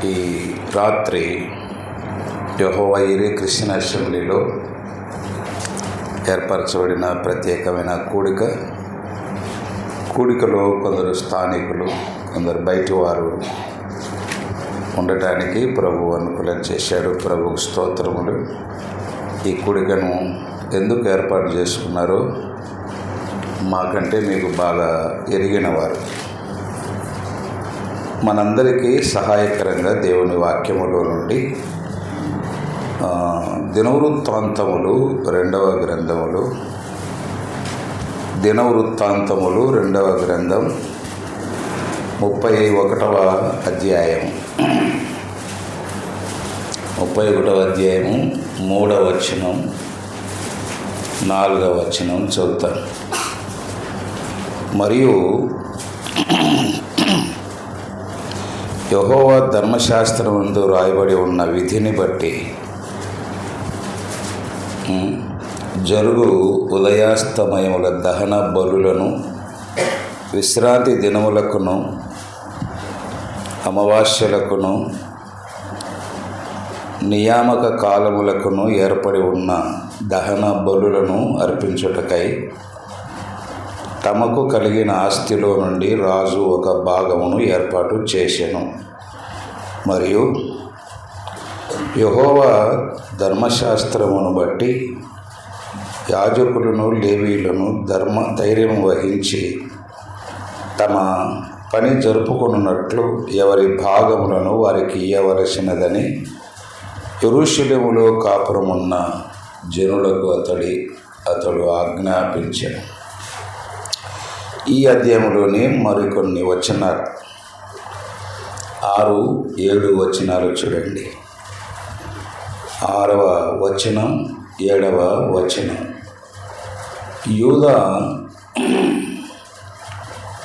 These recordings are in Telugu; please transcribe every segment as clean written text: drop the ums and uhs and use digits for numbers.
ఈ రాత్రి యెహోవా ఈరే క్రిస్టియన్ అసెంబ్లీలో ఏర్పరచబడిన ప్రత్యేకమైన కూడికలో కొందరు స్థానికులు, కొందరు బయటి వారు ఉండటానికి ప్రభు అనుకూలం చేశాడు. ప్రభుకు స్తోత్రములు. ఈ కూడికను ఎందుకు ఏర్పాటు చేసుకున్నారో మాకంటే మీకు బాగా ఎరిగినవారు. మనందరికీ సహాయకరంగా దేవుని వాక్యములో నుండి దినవృత్తాంతములు 2వ గ్రంథం 31వ అధ్యాయం 3వ వచనం 4వ వచనం చదువుతాను. మరియు యెహోవా ధర్మశాస్త్రమందు రాయబడి ఉన్న విధిని బట్టి జరుగు ఉదయాస్తమయముల దహన బలులను విశ్రాంతి దినములకును అమావాస్యలకును నియామక కాలములకును ఏర్పడి ఉన్న దహన బలులను అర్పించుటకై తమకు కలిగిన ఆస్తిలో నుండి రాజు ఒక భాగమును ఏర్పాటు చేసెను. మరియు యెహోవా ధర్మశాస్త్రమును బట్టి యాజకులను లేవీయులను ధైర్యం వహించి తమ పని జరుపుకొనున్నట్లు ఎవరి భాగములను వారికి ఇయ్యవలసినదని యెరూషలేములో కాపురమున్న జనులకు అతడు ఆజ్ఞాపించాడు. ఈ అధ్యాయంలోని మరికొన్ని వచనాలు 6-7 వచనాలు చూడండి. 6వ వచనం 7వ వచనం. యూదా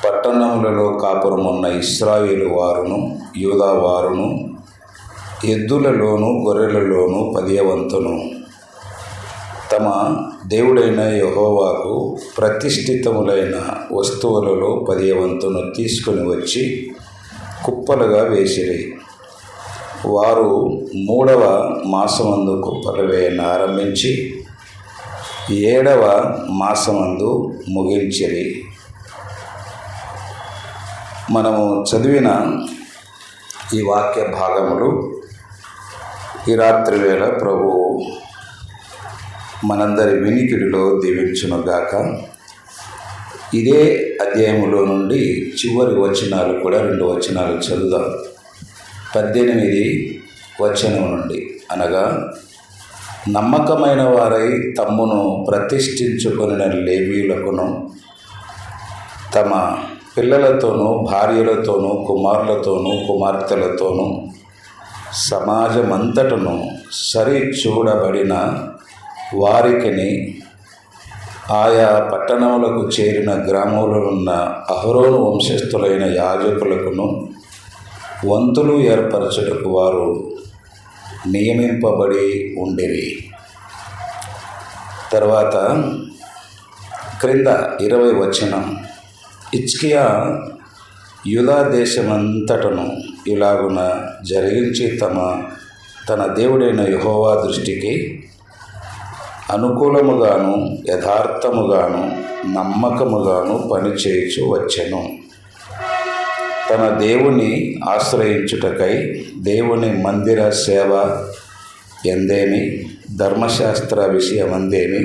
పట్టణములలో కాపురమున్న ఇశ్రాయేలు వారును యూదా వారును ఎద్దులలోను గొర్రెలలోను 10వ వంతును తమ దేవుడైన యెహోవాకు ప్రతిష్ఠితములైన వస్తువులలో 10వ వంతును తీసుకుని వచ్చి కుప్పలుగా వేసిరి. వారు 3వ మాసమందు కుప్పలు వేయన ఆరంభించి 7వ మాసమందు ముగించిరి. మనము చదివిన ఈ వాక్య భాగములు ఈ రాత్రి వేళ ప్రభువు మనందరి వినికిడిలో దీవించునుగాక. ఇదే అధ్యాయములో నుండి చివరి వచనాలు కూడా 2 వచనాలు చదువుదాం. 18 వచనం నుండి, అనగా నమ్మకమైన వారై తమ్మును ప్రతిష్ఠించుకొనిన లేవీయులకును తమ పిల్లలతోనూ భార్యలతోనూ కుమారులతోనూ కుమార్తెలతోనూ సమాజమంతటను సరి చూడబడిన వారికిని ఆయా పట్టణములకు చేరిన గ్రామములనున్న అహరోను వంశస్థులైన యాజకులకును వంతులు ఏర్పరచుటకు వారు నియమింపబడి ఉండిరి. తర్వాత క్రింద 20వ వచనం. హిజ్కియా యూదా దేశమంతటను ఇలాగున జరిగించి తన దేవుడైన యెహోవా దృష్టికి అనుకూలముగాను యథార్థముగాను నమ్మకముగాను పనిచేయచ్చు వచ్చెను. తన దేవుని ఆశ్రయించుటకై దేవుని మందిర సేవ ఎందేమి, ధర్మశాస్త్ర విషయమందేమి,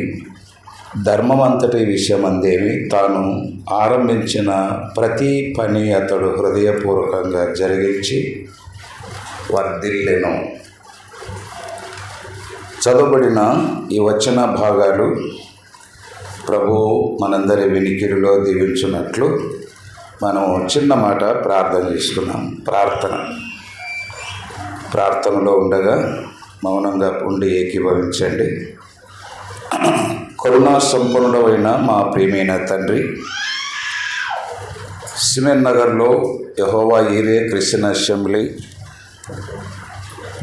ధర్మమంతటి విషయమందేమి తాను ఆరంభించిన ప్రతి పని అతడు హృదయపూర్వకంగా జరిగించి వర్ధిల్లెను. చదవబడిన ఈ వచన భాగాలు ప్రభు మనందరి వినికిడిలో దీవించున్నట్లు మనం చిన్న మాట ప్రార్థన చేసుకున్నాం. ప్రార్థనలో ఉండగా మౌనంగా ఉండి ఏకీభవించండి. కరుణా సంపన్నుడైన మా ప్రియమైన తండ్రి, సిమెన్ నగర్లో యెహోవా ఈరే క్రిస్టియన్ అసెంబ్లీ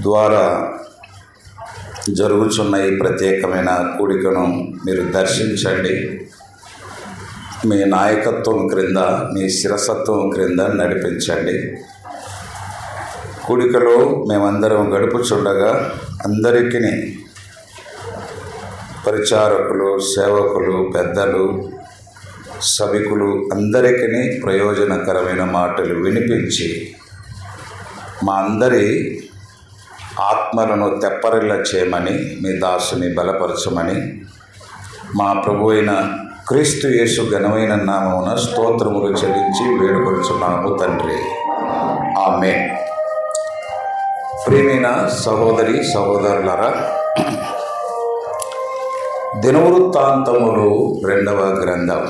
ద్వారా జరుగుతున్న ఈ ప్రత్యేకమైన కూడికను మీరు దర్శించండి. మీ నాయకత్వం క్రింద, మీ శిరసత్వం క్రింద నడిపించండి. కూడికలో మేమందరం గడుపుచుండగా అందరికీ పరిచారకులు, సేవకులు, పెద్దలు, సభికులు అందరికీ ప్రయోజనకరమైన మాటలు వినిపించి మా అందరి ఆత్మలను తెప్పరిల్ల చేయమని మీ దాసుని బలపరచమని మా ప్రభు అయిన క్రీస్తు యేసు ఘనమైన నామమున స్తోత్రములు చెల్లించి వేడుకొనుచున్నాము తండ్రి. ఆమేన్. ప్రియమైన సహోదరి సహోదరులారా, దినవృత్తాంతములు 2వ గ్రంథం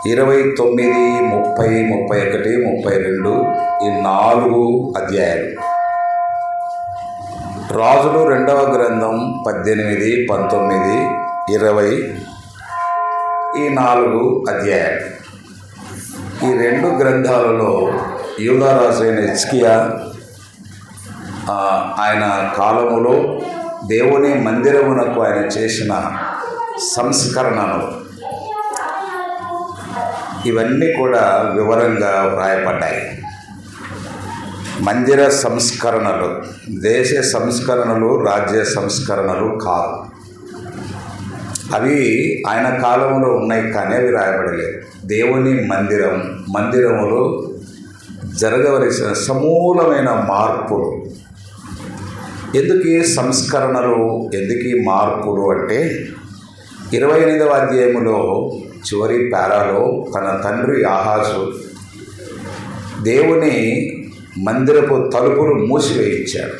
29, 30, 31, 32 ఈ 4 అధ్యాయాలు. రాజులు 2వ గ్రంథం 18, 19, 20 ఈ 4 అధ్యాయాలు. ఈ 2 గ్రంథాలలో యూదా రాజైన హిజ్కియా ఆయన కాలములో దేవుని మందిరమునకు ఆయన చేసిన సంస్కరణలు ఇవన్నీ కూడా వివరంగా వ్రాయబడ్డాయి. మందిర సంస్కరణలు దేశ సంస్కరణలు, రాజ్య సంస్కరణలు కాదు. అవి ఆయన కాలంలో ఉన్నాయి కానీ అవి రాయబడలేదు. దేవుని మందిరములో జరగవలసిన సమూలమైన మార్పులు. ఎందుకు ఈ సంస్కరణలు, ఎందుకు ఈ మార్పులు అంటే 28వ అధ్యాయములో చివరి పారాలో తన తండ్రి ఆహాజు దేవుని మందిరపు తలుపులు మూసివేయించాడు.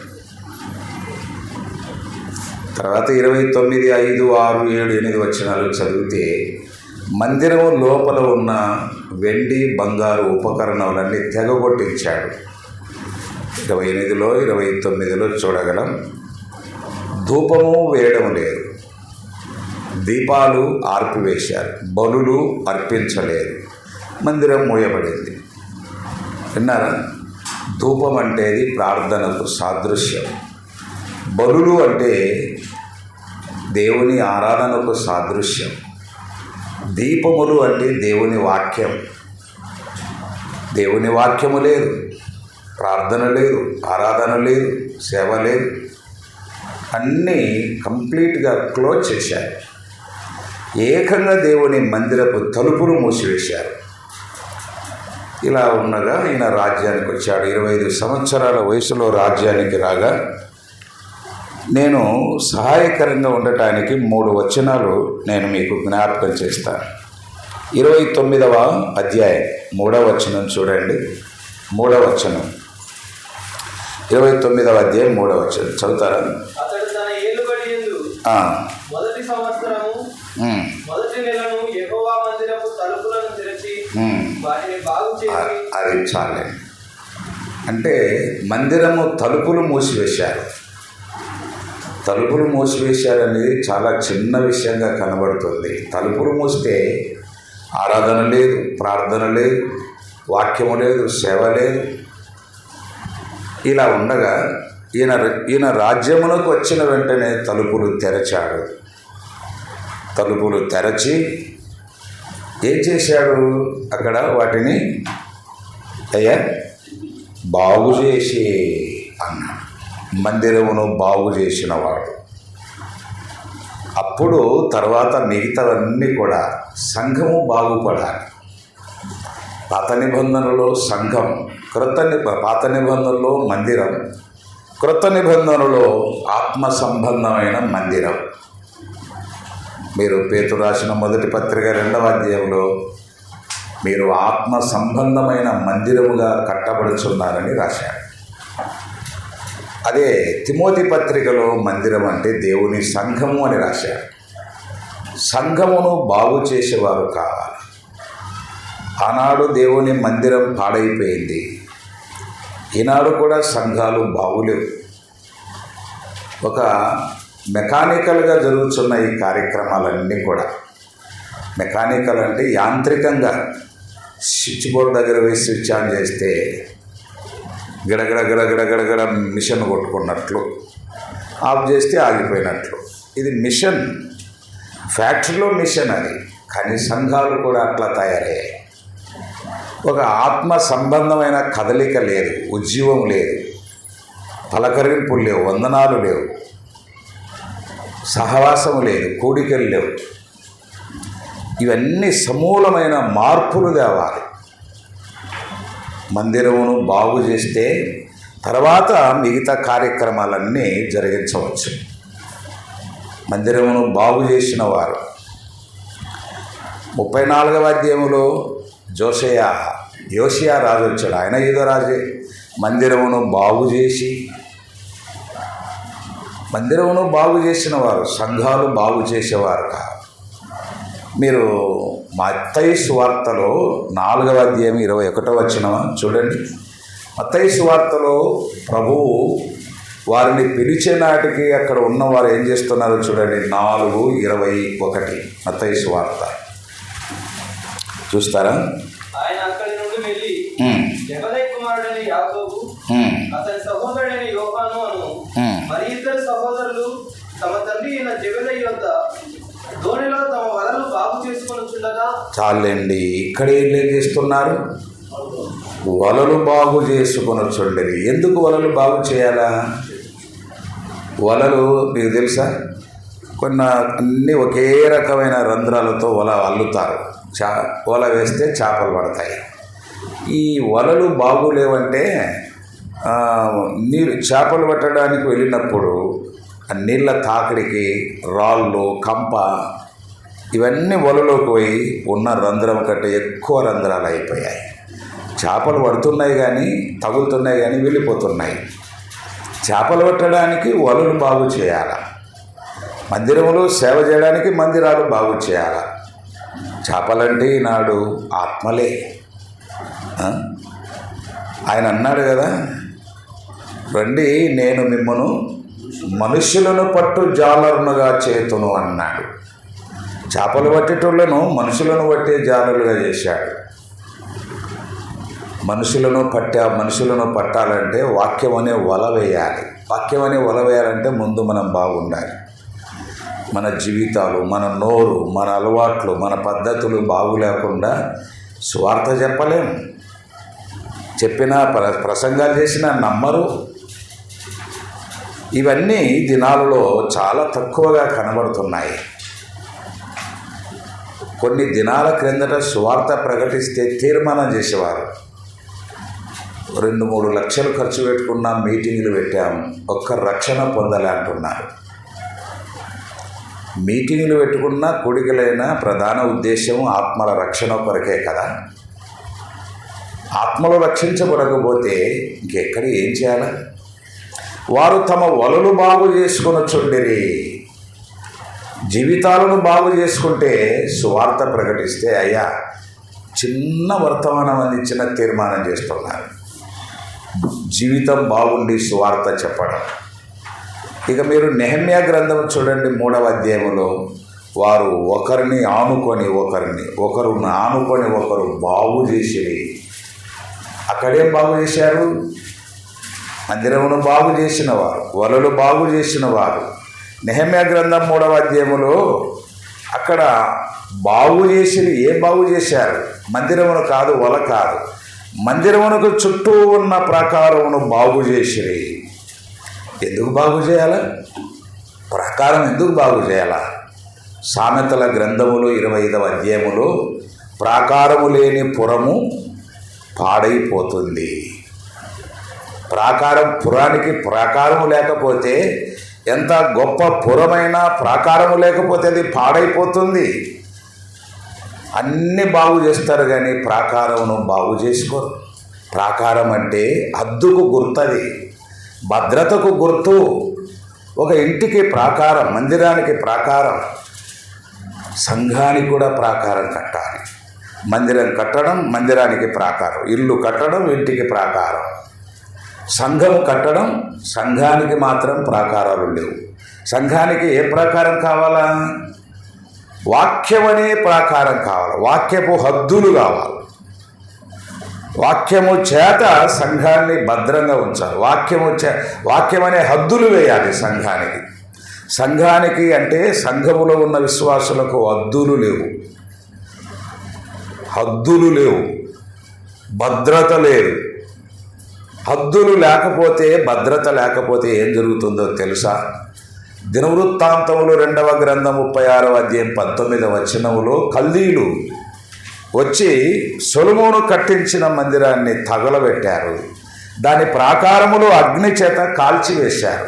తర్వాత 29, 5, 6, 7, 8 వచనాలు చదివితే మందిరము లోపల ఉన్న వెండి బంగారు ఉపకరణాలన్నీ తెగగొట్టించాడు. 28లో 29లో చూడగలం. ధూపము వేయడం లేదు, దీపాలు ఆర్పివేశారు, బలులు అర్పించలేదు, మందిరం మూయబడింది. విన్నారా? ధూపం అంటేది ప్రార్థనకు సాదృశ్యం, బలులు అంటే దేవుని ఆరాధనకు సాదృశ్యం, దీపములు అంటే దేవుని వాక్యం. దేవుని వాక్యము లేదు, ప్రార్థన లేదు, ఆరాధన లేదు, సేవ లేదు, అన్నీ కంప్లీట్గా క్లోజ్ చేశారు. ఏకంగా దేవుని మందిరపు తలుపులు మూసివేశారు. ఇలా ఉండగా ఈయన రాజ్యానికి వచ్చాడు. 25 సంవత్సరాల వయసులో రాజ్యానికి రాగా నేను సహాయకరంగా ఉండటానికి 3 వచనాలు నేను మీకు జ్ఞాపకం చేస్తాను. 29వ అధ్యాయం 3వ వచనం చూడండి. 3వ వచనం 29వ అధ్యాయం 3వ వచనం చదువుతారా? అతడు తన ఏలుబడి యందు మొదటి సంవత్సరము మొదటి నెలను యెహోవా మందిరపు తలుపులను తెరచి వాటిని బాగు చేసి. అది చాలే. అంటే మందిరము తలుపులు మూసివేశారు. తలుపులు మూసివేశారనేది చాలా చిన్న విషయంగా కనబడుతుంది. తలుపులు మూస్తే ఆరాధన లేదు, ప్రార్థన లేదు, వాక్యము లేదు, సేవ లేదు. ఇలా ఉండగా ఈయన రాజ్యమునకు వచ్చిన వెంటనే తలుపులు తెరచాడు. తలుపులు తెరచి ఏం చేశాడు? అక్కడ వాటిని బాగు చేసి అన్నాడు. మందిరమును బాగు చేసినవాడు. అప్పుడు తర్వాత మిగతావన్నీ కూడా సంఘము బాగుపడాలి. పాత నిబంధనలో సంఘం, పాత నిబంధనలో మందిరం, క్రొత్త నిబంధనలో ఆత్మ సంబంధమైన మందిరం. మీరు పేతురు రాసిన మొదటి పత్రిక 2వ అధ్యాయంలో మీరు ఆత్మ సంబంధమైన మందిరముగా కట్టబడుచున్నారని రాశాడు. అదే తిమోతి పత్రికలో మందిరం అంటే దేవుని సంఘము అని రాశాడు. సంఘమును బాగు చేసేవారు కావాలి. ఆనాడు దేవుని మందిరం పాడైపోయింది, ఈనాడు కూడా సంఘాలు బాగులేవు. ఒక మెకానికల్గా జరుగుతున్న ఈ కార్యక్రమాలన్నీ కూడా, మెకానికల్ అంటే యాంత్రికంగా స్విచ్ బోర్డ్ దగ్గర వేసి స్విచ్ ఆన్ చేస్తే గడగడ మిషన్ కొట్టుకున్నట్లు, ఆఫ్ చేస్తే ఆగిపోయినట్లు. ఇది మిషన్, ఫ్యాక్టరీలో మిషన్ అది. కానీ సంఘాలు కూడా అట్లా తయారయ్యాయి. ఒక ఆత్మ సంబంధమైన కదలిక లేదు, ఉజ్జీవం లేదు, పలకరింపులు లేవు, వందనాలు లేవు, సహవాసము లేదు, కూడికలు లేవు. ఇవన్నీ సమూలమైన మార్పులు తేవాలి. మందిరమును బాగు చేస్తే తర్వాత మిగతా కార్యక్రమాలన్నీ జరిగించవచ్చు. మందిరమును బాగు చేసిన వారు 34వ అధ్యాయములో యోషియా రాజు వచ్చాడు. ఆయన ఏదో రాజే. మందిరమును బాగు చేసిన వారు సంఘాలు బాగు చేసేవారు కాదు. మీరు మత్తయి సువార్తలో 4వ అధ్యాయం 21వ వచనం చూడండి. మత్తయి సువార్తలో ప్రభువు వారిని పిలిచే నాటికి అక్కడ ఉన్నవారు ఏం చేస్తున్నారో చూడండి. 4:21 మత్తయి సువార్త చూస్తారా? ఆయన అక్కడి నుండి వెళ్ళి జెబెదయి కుమారుడైన యాకోబు, అతని సహోదరుడైన యోహాను అను మరి ఇద్దరు సహోదరులు తమ తండ్రి అయిన జెబెదయి వద్ద దోణిలో తమ వలలు బాగు చేసుకొనుచుండగా. చాలండి, ఇక్కడ ఏం చేస్తున్నారు? వలలు బాగు చేసుకొనుచుండేది. ఎందుకు వలలు బాగు చేయాలా? వలలు మీకు తెలుసా, అన్నీ ఒకే రకమైన రంధ్రాలతో వల అల్లుతారు. వల వేస్తే చేపలు పడతాయి. ఈ వలలు బాగులేవంటే నీరు చేపలు పట్టడానికి వెళ్ళినప్పుడు ఆ నీళ్ళ తాకిడికి రాళ్ళు, కంప ఇవన్నీ వలలోకి పోయి ఉన్న రంధ్రం కంటే ఎక్కువ రంధ్రాలు అయిపోయాయి. చేపలు పడుతున్నాయి కానీ, తగులుతున్నాయి కానీ వెళ్ళిపోతున్నాయి. చేపలు పట్టడానికి వలలు బాగు చేయాలి. మందిరములు సేవ చేయడానికి మందిరాలు బాగు చేయాలి. చేపలంటే ఈనాడు ఆత్మలే. ఆయన అన్నాడు కదా, రండి నేను మిమ్మను మనుషులను పట్టు జాలరునుగా చేతును అన్నాడు. చేపలు పట్టేటోళ్లను మనుషులను పట్టే జాలరులుగా చేశాడు. మనుషులను పట్టాలంటే వాక్యం అనే వల వేయాలి. వాక్యం అనే వల వేయాలంటే ముందు మనం బాగుండాలి. మన జీవితాలు, మన నోరు, మన అలవాట్లు, మన పద్ధతులు బాగులేకుండా స్వార్థ చెప్పలేం. చెప్పినా ప్రసంగాలు చేసినా నమ్మరు. ఇవన్నీ దినాలలో చాలా తక్కువగా కనబడుతున్నాయి. కొన్ని దినాల క్రిందట సువార్త ప్రకటిస్తే తీర్మానం చేసేవారు. 2-3 లక్షలు ఖర్చు పెట్టుకున్న మీటింగులు పెట్టాము, ఒక్క రక్షణ పొందలే అంటున్నారు. మీటింగులు పెట్టుకున్న కూడికలైన ప్రధాన ఉద్దేశం ఆత్మల రక్షణ కొరకే కదా. ఆత్మలు రక్షించబడకపోతే ఇంకెక్కడ ఏం చేయాలి? వారు తమ వలలు బాగు చేసుకొనుచుండిరి. జీవితాలను బాగు చేసుకుంటే సువార్త ప్రకటిస్తే అయ్యా చిన్న వర్తమానం అందించిన తీర్మానం చేస్తున్నారు. జీవితం బాగుండి సువార్త చెప్పడం. ఇక మీరు నెహెమ్యా గ్రంథం చూడండి, 3వ అధ్యాయంలో వారు ఒకరు ఆనుకొని ఒకరు బాగు చేసిరి. అక్కడేం బాగు చేశారు? మందిరమును బాగు చేసిన వారు, వలలు బాగు చేసిన వారు. నెహెమ్యా గ్రంథం 3వ అధ్యాయంలో అక్కడ బాగు చేసిరి. ఏం బాగు చేశారు? మందిరమును కాదు, వల కాదు, మందిరమునకు చుట్టూ ఉన్న ప్రాకారమును బాగు చేసిరి. ఎందుకు బాగు చేయాలా? ప్రాకారం ఎందుకు బాగు చేయాలా? సామెతల గ్రంథములు 25వ అధ్యాయములో ప్రాకారము లేని పురము పాడైపోతుంది. పురానికి ప్రాకారము లేకపోతే ఎంత గొప్ప పురమైనా ప్రాకారము లేకపోతే అది పాడైపోతుంది. అన్నీ బాగు చేస్తారు కానీ ప్రాకారమును బాగు చేసుకోరు. ప్రాకారం అంటే హద్దుకు గుర్తది, భద్రతకు గుర్తు. ఒక ఇంటికి ప్రాకారం, మందిరానికి ప్రాకారం, సంఘానికి కూడా ప్రాకారం కట్టాలి. మందిరం కట్టడం, మందిరానికి ప్రాకారం, ఇల్లు కట్టడం, ఇంటికి ప్రాకారం, సంఘం కట్టడం, సంఘానికి మాత్రం ప్రాకారాలు లేవు. సంఘానికి ఏ ప్రాకారం కావాలా? వాక్యం అనే ప్రాకారం కావాలి. వాక్యపు హద్దులు కావాలి. వాక్యము చేత సంఘాన్ని భద్రంగా ఉంచాలి. వాక్యం అనే హద్దులు వేయాలి సంఘానికి అంటే సంఘములో ఉన్న విశ్వాసులకు హద్దులు లేవు. భద్రత లేదు. హద్దులు లేకపోతే, భద్రత లేకపోతే ఏం జరుగుతుందో తెలుసా? దినవృత్తాంతములు 2వ గ్రంథం 36వ అధ్యాయం 19వ వచనములో కల్దీయులు వచ్చి సొలొమోను కట్టించిన మందిరాన్ని తగలబెట్టారు. దాని ప్రాకారములు అగ్ని చేత కాల్చివేశారు.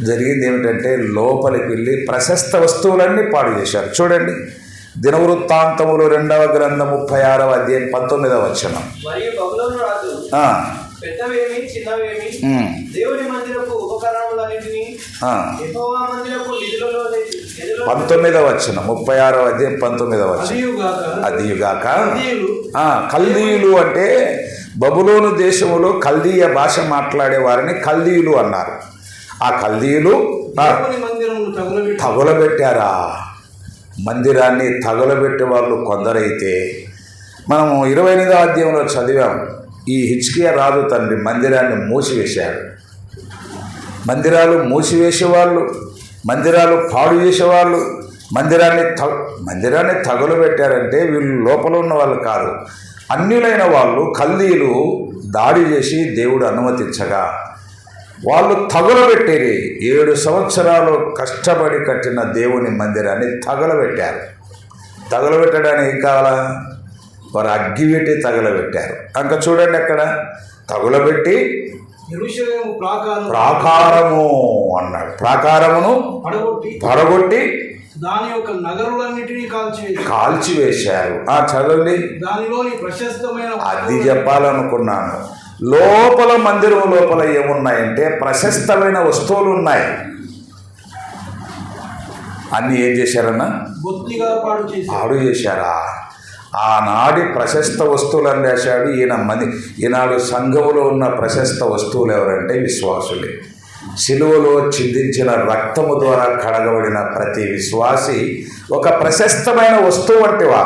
జరిగింది ఏమిటంటే లోపలికి వెళ్ళి ప్రశస్త వస్తువులన్నీ పాడు చేశారు. చూడండి, దినవృత్తాంతములు 2వ గ్రంథం 36వ అధ్యాయం 19వ వచనం. మరియు బబులోను రాజు పెద్దవేమి చిన్నవేమి దేవుని మందిరపు ఉపకరణములన్నిటినీ యెహోవా మందిరపు నిధులలో 19వ వచనం 36వ అధ్యాయం 19వ వచనం. అదియుగాక కల్దీయులు అంటే బబులోను దేశములో కల్దీయ భాష మాట్లాడే వారిని కల్దీయులు అన్నారు. ఆ కల్దీయులు తగులబెట్టారా? మందిరాన్ని తగులబెట్టే వాళ్ళు కొందరైతే మనము 28వ అధ్యాయంలో చదివాం. ఈ హిజ్కియా రాజు తండ్రి మందిరాన్ని మూసివేశాడు. మందిరాలు మూసివేసేవాళ్ళు, మందిరాలు పాడు చేసేవాళ్ళు మందిరాన్ని తగులబెట్టారంటే వీళ్ళు లోపల ఉన్న వాళ్ళు కాదు, అన్యులైన వాళ్ళు కల్దీయులు దాడి చేసి దేవుడు అనుమతించగా వాళ్ళు తగులబెట్టేది. 7 సంవత్సరాలు కష్టపడి కట్టిన దేవుని మందిరాన్ని తగులబెట్టారు. తగులబెట్టడానికి ఏం కావాలా? వారు అగ్గిపెట్టి తగులబెట్టారు. ఇంకా చూడండి, అక్కడ తగులబెట్టి ప్రాకారము అన్నాడు. ప్రాకారమును పడగొట్టి దాని యొక్క నగరులన్నిటినీ కాల్చివేశారు. చదవండి, దానిలోని ప్రశస్తమైన అది చెప్పాలనుకున్నాను. లోపల మందిరం లోపల ఏమున్నాయంటే ప్రశస్తమైన వస్తువులు ఉన్నాయి. అన్నీ ఏం చేశారన్నా? బొత్తిగా పాడు చేశారా? ఆనాడి ప్రశస్త వస్తువులు అందేశాడు ఈనాడు సంఘములో ఉన్న ప్రశస్త వస్తువులు ఎవరంటే విశ్వాసులే. సిలువలో చిందించిన రక్తము ద్వారా కడగబడిన ప్రతి విశ్వాసి ఒక ప్రశస్తమైన వస్తువు వంటివా.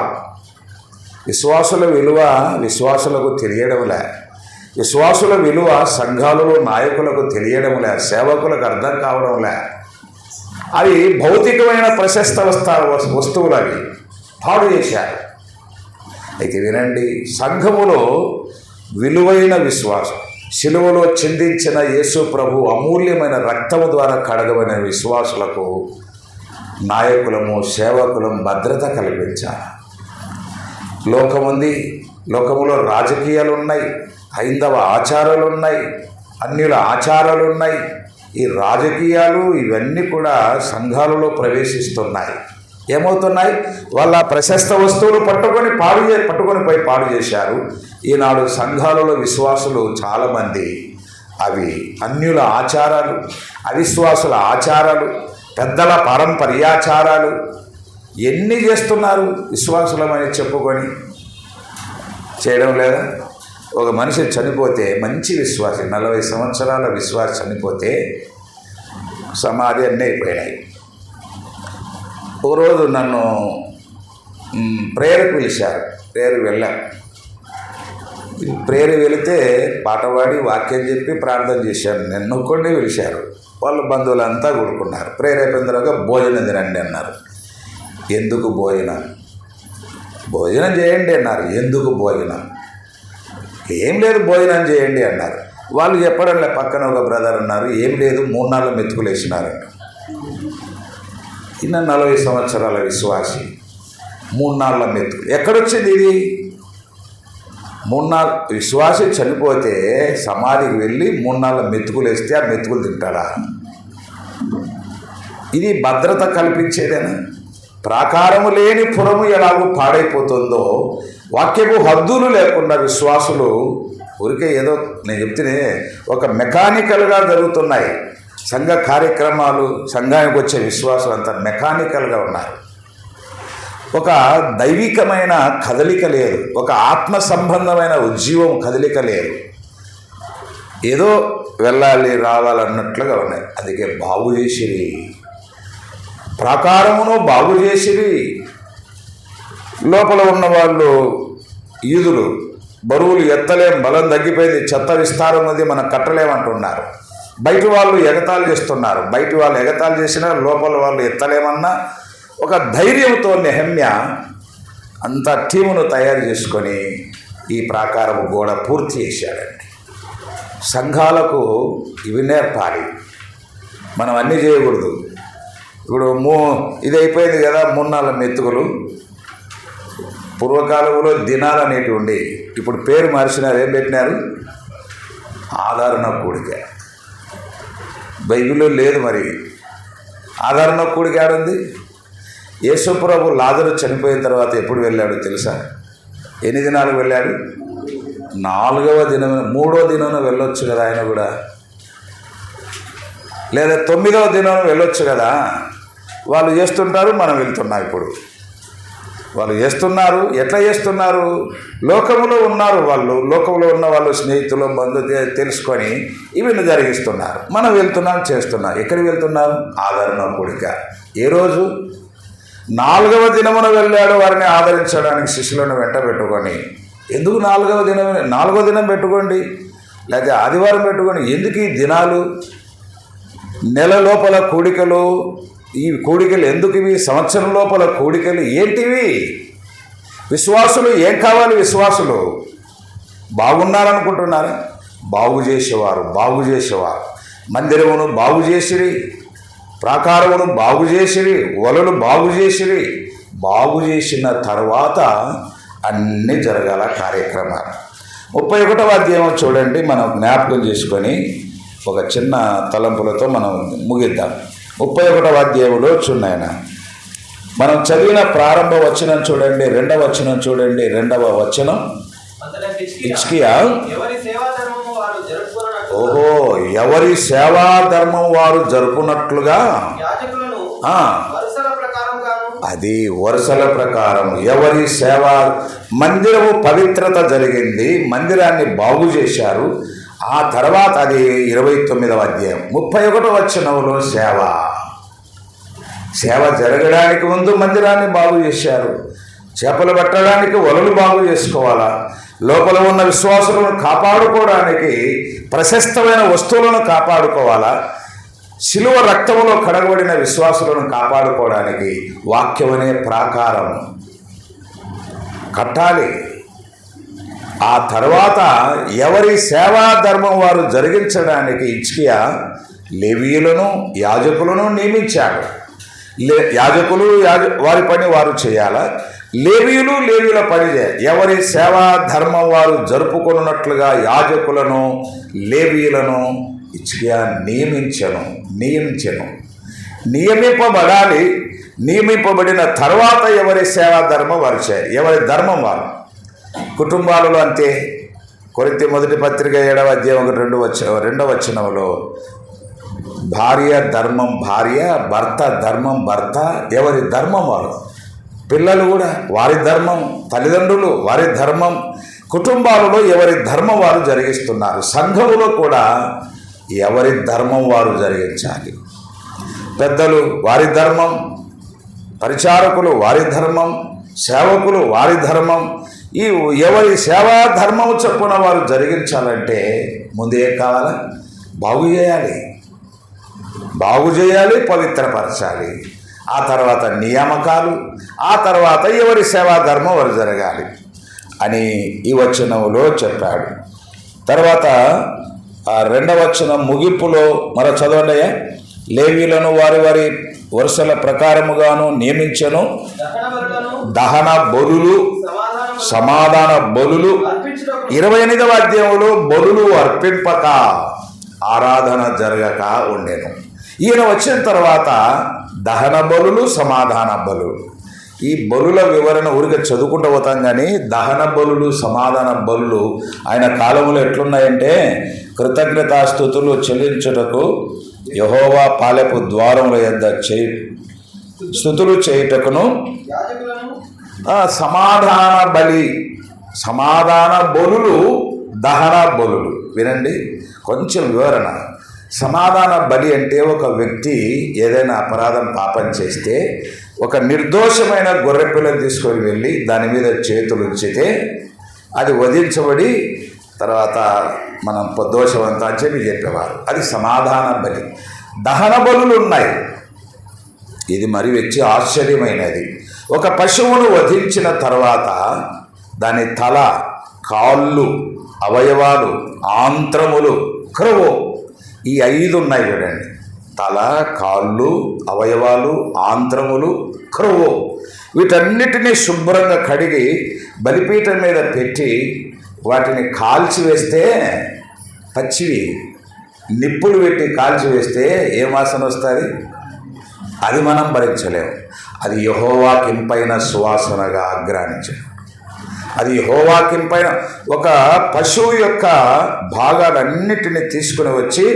విశ్వాసుల విలువ విశ్వాసులకు తెలియడంలే. విశ్వాసుల విలువ సంఘాలలో నాయకులకు తెలియడంలే, సేవకులకు అర్థం కావడంలే. అవి భౌతికమైన ప్రశస్త వస్తువులు, అవి పాడు చేశారు. అయితే వినండి, సంఘములో విలువైన విశ్వాసం, సిలువలో చిందించిన యేసు ప్రభు అమూల్యమైన రక్తము ద్వారా కడగబడిన విశ్వాసులకు నాయకులము సేవకులం భద్రత కల్పించాలి. లోకముంది, లోకములో రాజకీయాలు ఉన్నాయి, హైందవ ఆచారాలు ఉన్నాయి, అన్యుల ఆచారాలు ఉన్నాయి. ఈ రాజకీయాలు ఇవన్నీ కూడా సంఘాలలో ప్రవేశిస్తున్నాయి. ఏమవుతున్నాయి? వాళ్ళ ప్రశస్త వస్తువులు పట్టుకొని పోయి పాడు చేశారు. ఈనాడు సంఘాలలో విశ్వాసులు చాలామంది అవి అన్యుల ఆచారాలు, అవిశ్వాసుల ఆచారాలు, పెద్దల పారంపర్యాచారాలు ఎన్ని చేస్తున్నారు. విశ్వాసులమని చెప్పుకొని చేయడం లేదా? ఒక మనిషి చనిపోతే, మంచి విశ్వాసి 40 సంవత్సరాల విశ్వాసి చనిపోతే సమాధి అన్నీ అయిపోయినాయి. ఒకరోజు నన్ను ప్రేయర్కి పిలిచారు. ప్రేయర్ వెళితే పాట పాడి వాక్యం చెప్పి ప్రార్థన చేశాను. నన్ను ఒక్కడే పిలిచారు. వాళ్ళ బంధువులంతా కూడుకున్నారు. ప్రేయర్ అయిపోయిన తర్వాత భోజనం తినండి అన్నారు. ఎందుకు భోజనం? భోజనం చేయండి అన్నారు. ఎందుకు భోజనం? ఏం లేదు, భోజనం చేయండి అన్నారు. వాళ్ళు చెప్పడంలే. పక్కన ఒక బ్రదర్ అన్నారు, ఏం లేదు 3 నాళ్ళు మెతుకులు వేసినారంట. ఈయన 40 సంవత్సరాల విశ్వాసి, 3 నాళ్ళ మెతుకులు ఎక్కడొచ్చింది ఇది? 3 నాళ్ళు విశ్వాసి చనిపోతే సమాధికి వెళ్ళి 3 నాళ్ళ మెతుకులు వేస్తే ఆ మెతుకులు తింటాడా? ఇది భద్రత కల్పించేదేనా? ప్రాకారము లేని పురము ఎలాగో పాడైపోతుందో వాక్యము హద్దులు లేకుండా విశ్వాసులు ఊరికే ఏదో నేను చెప్తేనే ఒక మెకానికల్గా జరుగుతున్నాయి సంఘ కార్యక్రమాలు. సంఘానికి వచ్చే విశ్వాసులు అంతా మెకానికల్గా ఉన్నారు. ఒక దైవికమైన కదలిక లేదు, ఒక ఆత్మ సంబంధమైన ఉజ్జీవం కదలిక లేదు. ఏదో వెళ్ళాలి రావాలన్నట్లుగా ఉన్నాయి. అందుకే బాగు చేసిరి, ప్రాకారమును బాగు చేసిరి. లోపల ఉన్నవాళ్ళు ఈదులు బరువులు ఎత్తలేం, బలం తగ్గిపోయింది, చెత్త విస్తారం ఉంది, మనం కట్టలేమంటున్నారు. బయట వాళ్ళు ఎగతాళి చేస్తున్నారు. బయట వాళ్ళు ఎగతాళి చేసినా లోపల వాళ్ళు ఎత్తలేమన్నా ఒక ధైర్యంతో నెహమ్యా అంత టీమును తయారు చేసుకొని ఈ ప్రాకారపు గోడ పూర్తి చేశాడండి. సంఘాలకు ఇవి నేర్పాలి. మనం అన్నీ చేయకూడదు. ఇప్పుడు ఇది అయిపోయింది కదా, 3 మెతుకులు. పూర్వకాలంలో దినాలు అనేటివి ఉండి, ఇప్పుడు పేరు మార్చినారు. ఏం పెట్టినారు? ఆదరణ కూడిక. బైబిల్లో లేదు. మరి ఆదరణ కూడిక ఆడుంది. యేసుప్రభు లాజరు చనిపోయిన తర్వాత ఎప్పుడు వెళ్ళాడు తెలుసా? ఎన్ని దినాలు వెళ్ళాడు? 4వ దినం, 3వ దినం వెళ్ళొచ్చు కదా ఆయన కూడా, లేదా 9వ దినం వెళ్ళొచ్చు కదా. వాళ్ళు చేస్తుంటారు, మనం వెళ్తున్నాం. ఇప్పుడు వాళ్ళు చేస్తున్నారు. ఎట్లా చేస్తున్నారు? లోకంలో ఉన్నారు వాళ్ళు. లోకంలో ఉన్న వాళ్ళు స్నేహితులు, బంధువులు తెలుసుకొని ఇవన్నీ జరిగిస్తున్నారు. మనం వెళ్తున్నాం, చేస్తున్నాం. ఎక్కడికి వెళ్తున్నాం? ఆదరణ కూడిక. ఏ రోజు? 4వ దినమున వెళ్ళాడు వారిని ఆదరించడానికి శిష్యులను వెంట పెట్టుకొని. ఎందుకు 4వ దినం? 4వ దినం పెట్టుకోండి, లేకపోతే ఆదివారం పెట్టుకోండి. ఎందుకు ఈ దినాలు? నెల లోపల కూడికలు. ఈ కూడికలు ఎందుకు ఇవి? సంవత్సరం లోపల కూడికలు ఏంటివి? విశ్వాసులు ఏం కావాలి? విశ్వాసులు బాగున్నారనుకుంటున్నారా? బాగు చేసేవారు, బాగు చేసేవారు. మందిరమును బాగు చేసిరి, ప్రాకారమును బాగు చేసిరి, వలలు బాగు చేసిరి. బాగు చేసిన తర్వాత అన్నీ జరగాల కార్యక్రమాలు. 31వ అధ్యాయం చూడండి. మనం జ్ఞాపకం చేసుకొని ఒక చిన్న తలంపులతో మనం ముగిద్దాం. 31వ అధ్యాయంలో చూడాయన మనం చదివిన ప్రారంభ వచనం చూడండి, 2వ వచనం చూడండి. 2వ వచనం, హిజ్కియా, ఓహో, ఎవరి సేవా ధర్మం వారు జరుపునట్లుగా, అది వరుసల ప్రకారం ఎవరి సేవా. మందిరము పవిత్రత జరిగింది, మందిరాన్ని బాగు చేశారు. ఆ తర్వాత అది 29వ అధ్యాయం 31వ వచనంలో సేవ జరగడానికి ముందు మందిరాన్ని బాగు చేశారు. చేపలు పట్టడానికి వలలు బాగు చేసుకోవాలా, లోపల ఉన్న విశ్వాసులను కాపాడుకోవడానికి ప్రశస్తమైన వస్తువులను కాపాడుకోవాలా, శిలువ రక్తములో కడగబడిన విశ్వాసులను కాపాడుకోవడానికి వాక్యం అనే ప్రాకారం కట్టాలి. ఆ తర్వాత ఎవరి సేవా ధర్మం వారు జరిగించడానికి హిజ్కియా లేవీయులను, యాజకులను నియమించాడు. యాజకులు వారి పని వారు చేయాలా, లేవీయులు లేవీయుల పని చేయాలి. ఎవరి సేవా ధర్మం వారు జరుపుకున్నట్లుగా యాజకులను, లేవీయులను హిజ్కియా నియమింపబడాలి. నియమింపబడిన తర్వాత ఎవరి సేవా ధర్మం వారు చేయాలి. ఎవరి ధర్మం వారు. కుటుంబాలలో అంతే. కొరింథీ మొదటి పత్రిక 7వ అధ్యాయం 2వ వచనంలో భార్య ధర్మం భార్య, భర్త ధర్మం భర్త. ఎవరి ధర్మం వారు. పిల్లలు కూడా వారి ధర్మం, తల్లిదండ్రులు వారి ధర్మం, కుటుంబాలలో ఎవరి ధర్మం వారు జరిగిస్తున్నారు. సంఘములో కూడా ఎవరి ధర్మం వారు జరిగించాలి. పెద్దలు వారి ధర్మం, పరిచారకులు వారి ధర్మం, సేవకులు వారి ధర్మం. ఈ ఎవరి సేవా ధర్మం చొప్పున వారు జరిగించాలంటే ముందే కావాలా? బాగు చేయాలి, పవిత్రపరచాలి. ఆ తర్వాత నియామకాలు, ఆ తర్వాత ఎవరి సేవా ధర్మం వారు జరగాలి అని ఈ వచనంలో చెప్పాడు. తర్వాత 2వ వచనం ముగింపులో మరో చదవండి. లేవీయులను వారి వారి వరుసల ప్రకారముగాను నియమించను. దహన బలులు, సమాధాన బలులు. 28వ అధ్యాయంలో బలులు అర్పింపక ఆరాధన జరగక ఉండెను. ఈయన వచ్చిన తర్వాత దహన బలులు, సమాధాన బలులు. ఈ బలుల వివరణ ఊరికే చదువుకుంటూ పోతాం కానీ దహన బలులు, సమాధాన బలులు ఆయన కాలంలో ఎట్లున్నాయంటే, కృతజ్ఞతాస్తుతులు చెల్లించుటకు యెహోవా పాలెపు ద్వారముల యొద్ద స్తుతులు చేయుటకును, సమాధాన బలులు, దహన బలులు. వినండి కొంచెం వివరణ. సమాధాన బలి అంటే ఒక వ్యక్తి ఏదైనా అపరాధం పాపం చేస్తే ఒక నిర్దోషమైన గొర్రెపిల్లని తీసుకొని వెళ్ళి దాని మీద చేతులు ఉంచితే అది వధించబడి తర్వాత మనం దోషవంతా అని చెప్పి చెప్పేవారు. అది సమాధాన బలి. దహన బలులు ఉన్నాయి. ఇది మరి వచ్చి ఆశ్చర్యమైనది. ఒక పశువును వధించిన తర్వాత దాని తల, కాళ్ళు, అవయవాలు, ఆంత్రములు, క్రొవ్వు, ఈ 5 ఉన్నాయి చూడండి. తల, కాళ్ళు, అవయవాలు, ఆంత్రములు, క్రొవ్వు, వీటన్నిటినీ శుభ్రంగా కడిగి బలిపీఠం మీద పెట్టి వాటిని కాల్చివేస్తే, పచ్చివి నిప్పులు పెట్టి కాల్చివేస్తే ఏ వాసన వస్తుంది? అది మనం భరించలేము. అది యెహోవాకింపైన సువాసనగా ఆగ్రానించాడు. అది యెహోవాకింపైన ఒక పశువు యొక్క భాగాలన్నిటిని తీసుకుని వచ్చి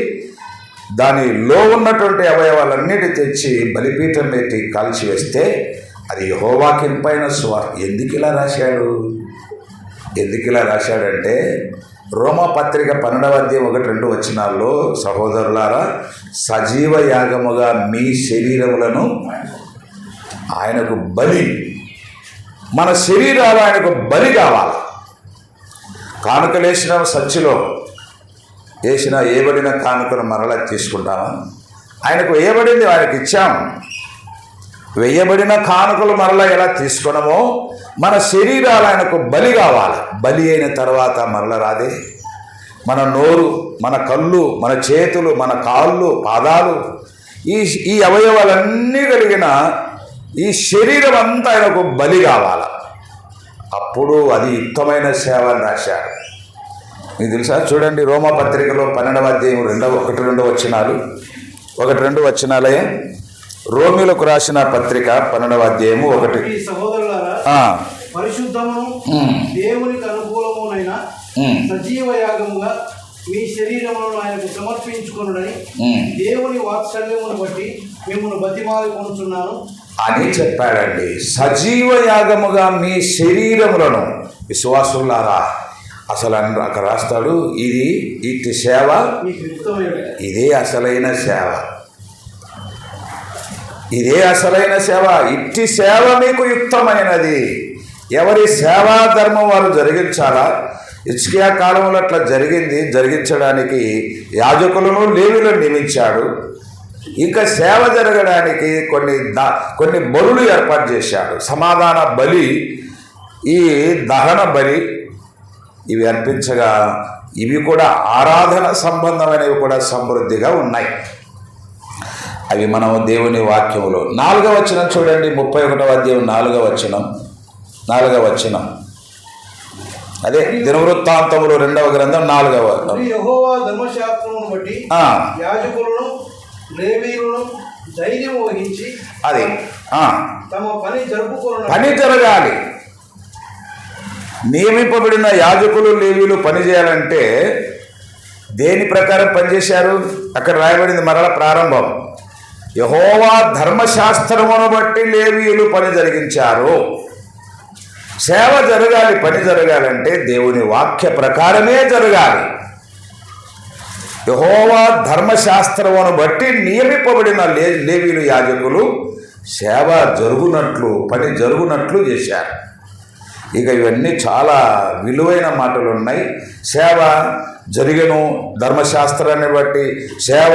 దానిలో ఉన్నటువంటి అవయవాలన్నిటి తెచ్చి బలిపీఠం పెట్టి కాల్చివేస్తే అది యెహోవాకింపైన ఎందుకు ఇలా రాశాడు? ఎందుకు ఇలా రాశాడంటే రోమపత్రిక 12వ అధ్యాయం 1-2 వచనాల్లో, సహోదరులారా, సజీవ యాగముగా మీ శరీరములను ఆయనకు బలి, మన శరీరాలు ఆయనకు బలి కావాలి. కానుకలేసిన సచ్చిలో వేసిన ఏబడిన కానుకను మరలా తీసుకుంటామా? ఆయనకు వేయబడింది ఆయనకు ఇచ్చాం. వేయబడిన కానుకలు మరలా ఎలా తీసుకున్నామో మన శరీరాలు ఆయనకు బలి కావాలి. బలి అయిన తర్వాత మరల రాదే. మన నోరు, మన కళ్ళు, మన చేతులు, మన కాళ్ళు, పాదాలు, ఈ అవయవాలన్నీ కలిగిన ఈ శరీరం అంతా ఆయనకు బలి కావాలి. అప్పుడు అది యుక్తమైన సేవ అని రాశాడు. మీకు తెలుసా? చూడండి, రోమపత్రికలో 12వ అధ్యాయం 1-2 వచనాలు, 1-2 వచనాలే. రోమిలకు రాసిన పత్రిక 12వ అధ్యాయము 1. సహోదరులారా, పరిశుద్ధమును దేవునికి అనుకూలమునైన సజీవ యాగముగా మీ శరీరములను ఆయనకు సమర్పించుకొనుడని దేవుని వాత్సల్యమును బట్టి మిమ్మల్ని బతిమాలుకొనుచున్నాను అని చెప్పాడండి. సజీవ యాగముగా మీ శరీరములను, విశ్వాసులారా, అసలు అక్కడ రాస్తాడు, ఇది ఇట్టి సేవ, ఇదే అసలైన సేవ, ఇదే అసలైన సేవ. ఇట్టి సేవ మీకు యుక్తమైనది. ఎవరి సేవా ధర్మం వారు జరిగించాలా? హిజ్కియా కాలంలో అట్లా జరిగింది. జరిగించడానికి యాజకులను, లేవీలను నియమించాడు. ఇంకా సేవ జరగడానికి కొన్ని బలులు ఏర్పాటు చేశాడు. సమాధాన బలి, ఈ దహన బలి, ఇవి అర్పించగా ఇవి కూడా ఆరాధన సంబంధమైనవి కూడా సమృద్ధిగా ఉన్నాయి. అవి మనం దేవుని వాక్యములో 4వ వచనం చూడండి, 31వ అధ్యాయం 4వ వచనం. అదే దినవృత్తాంతములు 2వ గ్రంథం 4వ. యెహోవా ధర్మశాస్త్రమును బట్టి యాజకులను, లేవీయులను ధైర్యం వహించి అది తమ పని జరగాలి. నియమింపబడిన యాజకులు, లేవీయులు పని చేయాలంటే దేని ప్రకారం పనిచేశారు? అక్కడ రాయబడింది మరల ప్రారంభం. యెహోవా ధర్మశాస్త్రమును బట్టి లేవీయులు పని జరిగించారు. సేవ జరగాలి, పని జరగాలంటే దేవుని వాక్య ప్రకారమే జరగాలి. యెహోవా ధర్మశాస్త్రమును బట్టి నియమింపబడిన లేవీయులు, యాజకులు సేవ జరుగునట్లు, పని జరుగునట్లు చేశారు. ఇక ఇవన్నీ చాలా విలువైన మాటలు ఉన్నాయి. సేవ జరిగెను, ధర్మశాస్త్రాన్ని బట్టి సేవ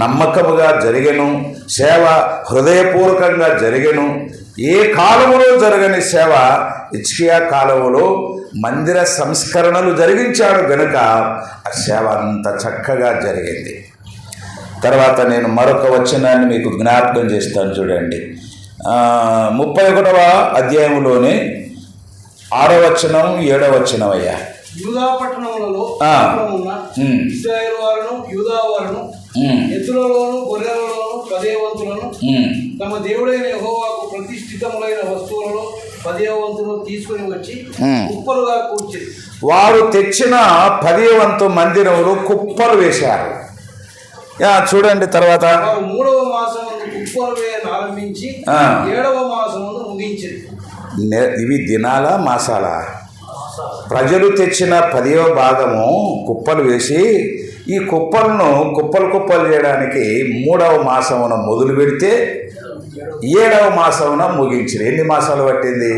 నమ్మకముగా జరిగెను, సేవ హృదయపూర్వకంగా జరిగెను. ఏ కాలములో జరగని సేవ హిజ్కియా కాలములో మందిర సంస్కరణలు జరిగించాడు గనుక ఆ సేవ అంత చక్కగా జరిగింది. తర్వాత నేను మరొక వచనాన్ని మీకు జ్ఞాపకం చేస్తాను చూడండి. 31వ అధ్యాయంలోనే 6వ వచనం, 7వ వచనం. అయ్యా, యూదా పట్టణములలో ఇశ్రాయేలు వారును, యూదా వారును, ఎద్దులలోను, గొర్రెలలోను, పదేవంతులను తమ దేవుడైన యెహోవాకు ప్రతిష్ఠితములైన వస్తువులలో 10వ వంతును తీసుకుని వచ్చి కుప్పలుగా కూర్చి వారు తెచ్చిన 10వ వంతు మందిరములు కుప్పలు వేశారు. చూడండి, తర్వాత 3వ మాసం కుప్పలు వేయని ఆరంభించి 7వ మాసం ముగించింది. ఇవి దినాలా, మాసాలా? ప్రజలు తెచ్చిన 10వ భాగము కుప్పలు వేసి ఈ కుప్పలను కుప్పలు చేయడానికి 3వ మాసమున మొదలు పెడితే 7వ మాసమున ముగించింది. ఎన్ని మాసాలు పట్టింది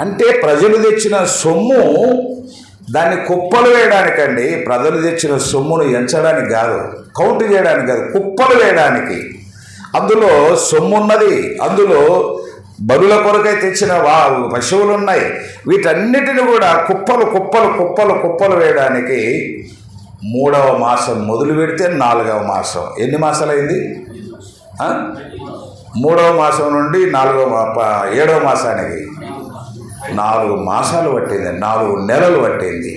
అంటే ప్రజలు తెచ్చిన సొమ్ము దాన్ని కుప్పలు వేయడానికండి. ప్రజలు తెచ్చిన సొమ్మును ఎంచడానికి కాదు, కౌంట్ చేయడానికి కాదు, కుప్పలు వేయడానికి. అందులో సొమ్ము ఉన్నది, అందులో బలుల కొరకై తెచ్చిన పశువులు ఉన్నాయి. వీటన్నిటిని కూడా కుప్పలు కుప్పలు కుప్పలు కుప్పలు వేయడానికి 3వ మాసం మొదలు పెడితే 4వ మాసం ఎన్ని మాసాలైంది? 3వ మాసం నుండి 7వ మాసానికి 4 మాసాలు పట్టింది, 4 నెలలు పట్టింది.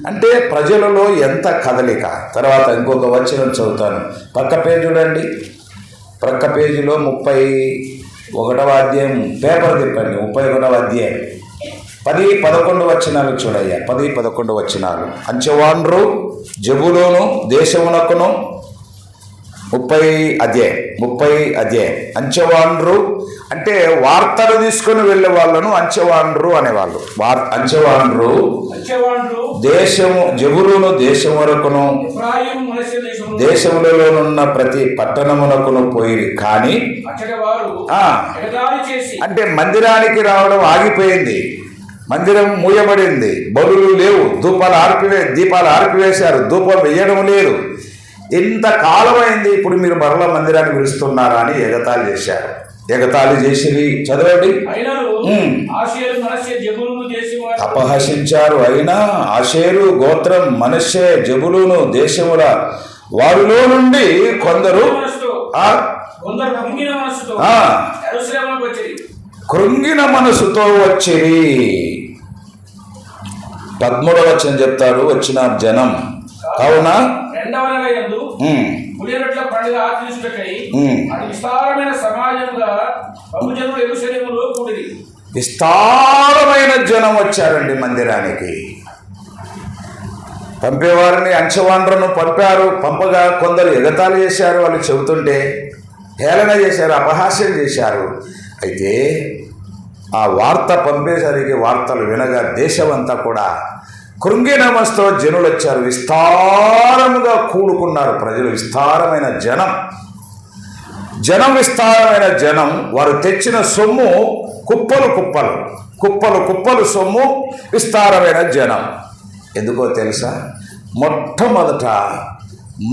అంటే ప్రజలలో ఎంత కదలిక. తర్వాత ఇంకొక వచనం చదువుతాను, పక్క పేజీ చూడండి. ప్రక్క పేజీలో 31వ అధ్యాయం, పేపర్ తిప్పండి, 31వ అధ్యాయం 10-11 వచనాలు చూడయ్యా. 10-11 వచనాలు. అంచెవాండ్రు జబులోను దేశమునకును 30 అధ్యాయం. అంచెవాండ్రు అంటే వార్తలు తీసుకుని వెళ్ళే వాళ్ళను అంచెవాండ్రు అనేవాళ్ళు. అంచెవాండ్రు దేశము జబులోను దేశం వరకును దేశములలోనున్న ప్రతి పట్టణమునకును పోయి, కానీ అంటే మందిరానికి రావడం ఆగిపోయింది, మందిరం మూయబడింది, బలులు లేవు, దీపాలు ఆర్పివేశారు, ధూపం వేయడం లేదు. ఇంతకాలమైంది, ఇప్పుడు మీరు మరల మందిరాన్ని పిలుస్తున్నారా అని ఎగతాళి చేశారు. ఎగతాళి చేసి చదవండి. అపహసించారు. అయినా ఆషేరు గోత్రం, మనష్షే, జబులూను దేశముల వారిలో నుండి కొందరు కృంగిన మనసుతో వచ్చిరి. 13వ వచనం చెప్తారు, వచ్చిన జనం కావున విస్తారమైన జనం వచ్చారండి మందిరానికి. పంపేవారిని అంచెవాండ్రను పంపారు. పంపగా కొందరు ఎగతాళి చేశారు, వాళ్ళు చెబుతుంటే హేళన చేశారు, అపహాస్యం చేశారు. అయితే ఆ వార్త పంపేసరికి వార్తలు వినగా దేశమంతా కూడా కృంగిన మనసుతో జనులు వచ్చారు. విస్తారముగా కూడుకున్నారు ప్రజలు, విస్తారమైన జనం. వారు తెచ్చిన సొమ్ము కుప్పలు కుప్పలు సొమ్ము, విస్తారమైన జనం. ఎందుకో తెలుసా? మొట్టమొదట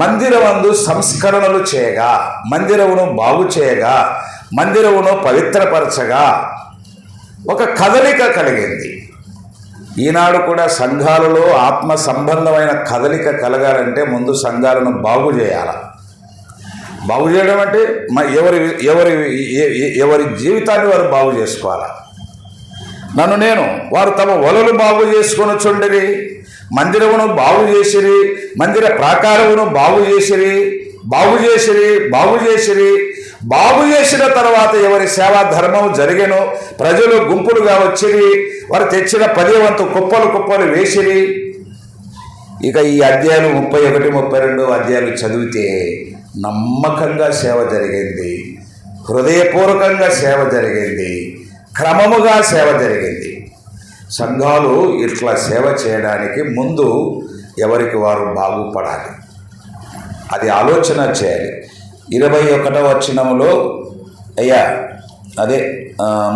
మందిరమందు సంస్కరణలు చేయగా, మందిరమును బాగు చేయగా, మందిరమును పవిత్రపరచగా ఒక కదలిక కలిగింది. ఈనాడు కూడా సంఘాలలో ఆత్మ సంబంధమైన కదలిక కలగాలంటే ముందు సంఘాలను బాగు చేయాలి. బాగు చేయడం అంటే ఎవరి జీవితాన్ని వారు బాగు చేసుకోవాలి. వారు తమ వలలు బాగు చేసుకొని చుండిరి, మందిరమును బాగు చేసిరి, మందిర ప్రాకారమును బాగు చేసిన తర్వాత ఎవరి సేవా ధర్మం జరిగెను. ప్రజలు గుంపులుగా వచ్చిరి, వారు తెచ్చిన 10వ వంతు కుప్పలు వేసిరి. ఇక ఈ అధ్యాయాలు 31, 32 అధ్యాయాలు చదివితే నమ్మకంగా సేవ జరిగింది, హృదయపూర్వకంగా సేవ జరిగింది, క్రమముగా సేవ జరిగింది. సంఘాలు ఇట్లా సేవ చేయడానికి ముందు ఎవరికి వారు బాగుపడాలి, అది ఆలోచన చేయాలి. 21వ వచనములో అయ్యా, అదే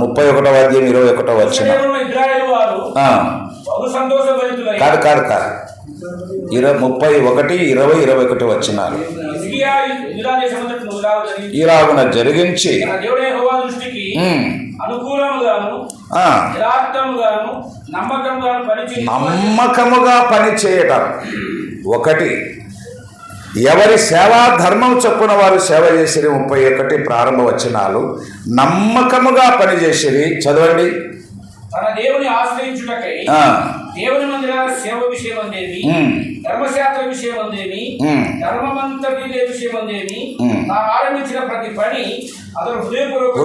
31వ అధ్యాయం 21వ వచనం కాదు 31, 20, 21 వచనాలు. ఇలాగున జరిగించి నమ్మకముగా పనిచేయటం. ఒకటి, ఎవరి సేవా ధర్మం చొప్పున వారు సేవ చేసిరి. 31 ప్రారంభ వచనాలు. నమ్మకముగా పనిచేసిరి. చదవండి. తన దేవుని ఆశ్రయించుటకై దేవుని మందిర సేవ విషయమందేమి, ధర్మశాస్త్ర విషయమందేమి, ధర్మమంతటి విషయమందేమి ఆరంభించిన ప్రతి పని అతను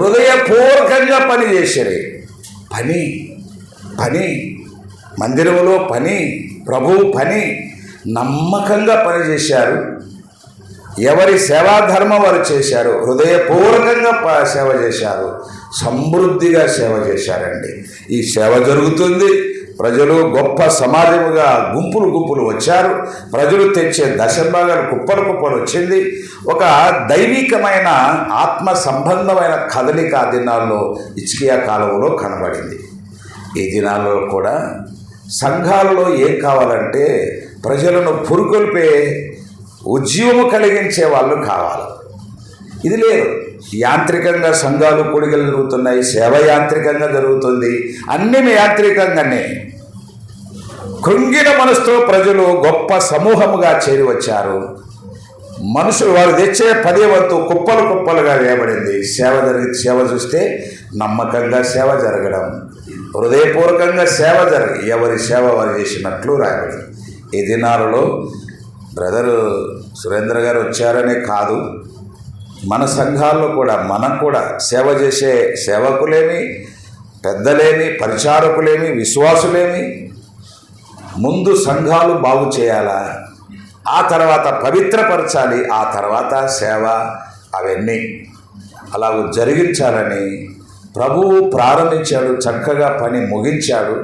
హృదయపూర్వకంగా పనిచేసిరి. పని మందిరంలో పని, ప్రభువు పని, నమ్మకంగా పనిచేశారు. ఎవరి సేవాధర్మం వారు చేశారు, హృదయపూర్వకంగా సేవ చేశారు, సమృద్ధిగా సేవ చేశారండి. ఈ సేవ జరుగుతుంది. ప్రజలు గొప్ప సమాజముగా గుంపులు వచ్చారు. ప్రజలు తెచ్చే దశభాగాలు కుప్పలు వచ్చింది. ఒక దైవికమైన ఆత్మ సంబంధమైన కదలిక ఆ దినాల్లో హిజ్కియా కాలంలో కనబడింది. ఈ దినాల్లో కూడా సంఘాలలో ఏం కావాలంటే ప్రజలను పురుకొల్పే ఉద్యమం కలిగించే వాళ్ళు కావాలి. ఇది లేదు. యాంత్రికంగా సంఘాలు కూడికలు జరుగుతున్నాయి, సేవ యాంత్రికంగా జరుగుతుంది, అన్నీ యాంత్రికంగానే. కృంగిన మనసుతో ప్రజలు గొప్ప సమూహముగా చేరి వచ్చారు. మనుషులు వారు తెచ్చే 10వ వంతు కుప్పలు కుప్పలుగా వేయబడింది. సేవ చూస్తే నమ్మకంగా సేవ జరగడం, హృదయపూర్వకంగా సేవ జరగ, ఎవరి సేవ వారు చేసినట్లు రాయబడింది. ఈ దినాలలో బ్రదరు సురేంద్ర గారు వచ్చారనే కాదు, మన సంఘాల్లో కూడా మనకు కూడా సేవ చేసే సేవకులేమి, పెద్దలేమి, పరిచారకులేమి, విశ్వాసులేమి, ముందు సంఘాలు బాగు చేయాలా, ఆ తర్వాత పవిత్రపరచాలి, ఆ తర్వాత సేవ, అవన్నీ అలా జరిగించాలని ప్రభువు ప్రారంభించాడు. చక్కగా పని ముగించాడు.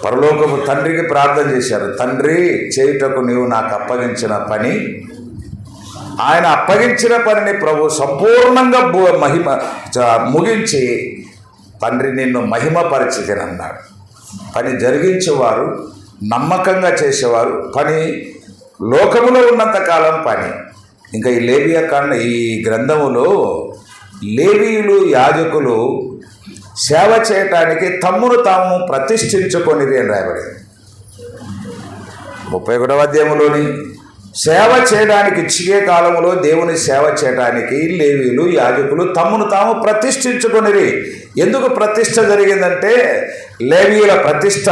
పరలోకపు తండ్రికి ప్రార్థన చేశారు, తండ్రి చేయుటకు నీవు నాకు అప్పగించిన పని, ఆయన అప్పగించిన పనిని ప్రభు సంపూర్ణంగా ముగించి తండ్రి నిన్ను మహిమపరిచితినన్నాడు. పని జరిగించేవారు, నమ్మకంగా చేసేవారు, పని లోకములో ఉన్నంతకాలం పని. ఇంకా ఈ లేవియా కాండ, ఈ గ్రంథములో లేవీయులు, యాజకులు సేవ చేయటానికి తమ్మును తాము ప్రతిష్ఠించుకొనిది అని రాయబడింది. 31వ అధ్యాయంలోని సేవ చేయడానికి చిగే కాలంలో దేవుని సేవ చేయడానికి లేవీయులు, యాజకులు తమ్మును తాము ప్రతిష్ఠించుకొనిది. ఎందుకు ప్రతిష్ఠ జరిగిందంటే లేవీయుల ప్రతిష్ఠ,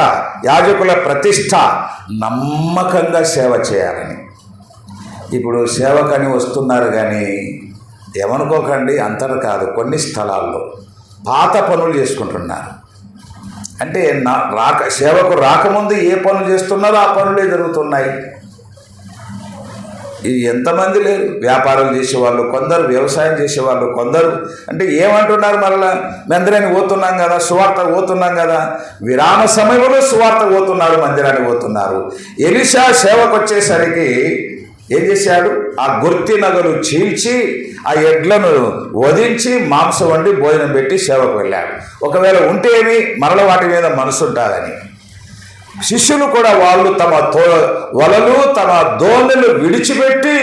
యాజకుల ప్రతిష్ఠ నమ్మకంగా సేవ చేయాలని. ఇప్పుడు సేవకని వస్తున్నారు కానీ ఏమనుకోకండి, అంతటా కాదు, కొన్ని స్థలాల్లో పాత పనులు చేసుకుంటున్నారు. అంటే సేవకు రాకముందు ఏ పనులు చేస్తున్నారో ఆ పనులే జరుగుతున్నాయి. ఇది ఎంతమంది లేరు, వ్యాపారాలు చేసేవాళ్ళు కొందరు, వ్యవసాయం చేసేవాళ్ళు కొందరు. అంటే ఏమంటున్నారు, మరలా మందిరానికి పోతున్నాం కదా, సువార్త పోతున్నాం కదా, విరామ సమయంలో సువార్త పోతున్నారు, మందిరానికి పోతున్నారు. ఎలీషా సేవకు వచ్చేసరికి ఏం చేశాడు, ఆ గుర్తి నగలు చీల్చి ఆ ఎడ్లను వధించి మాంసం వండి భోజనం పెట్టి సేవకు వెళ్ళాడు. ఒకవేళ ఉంటే ఏమి, మరల వాటి మీద మనసు ఉంటుందని. శిష్యులు కూడా వాళ్ళు తమ వలలు, తమ దోణులు విడిచిపెట్టి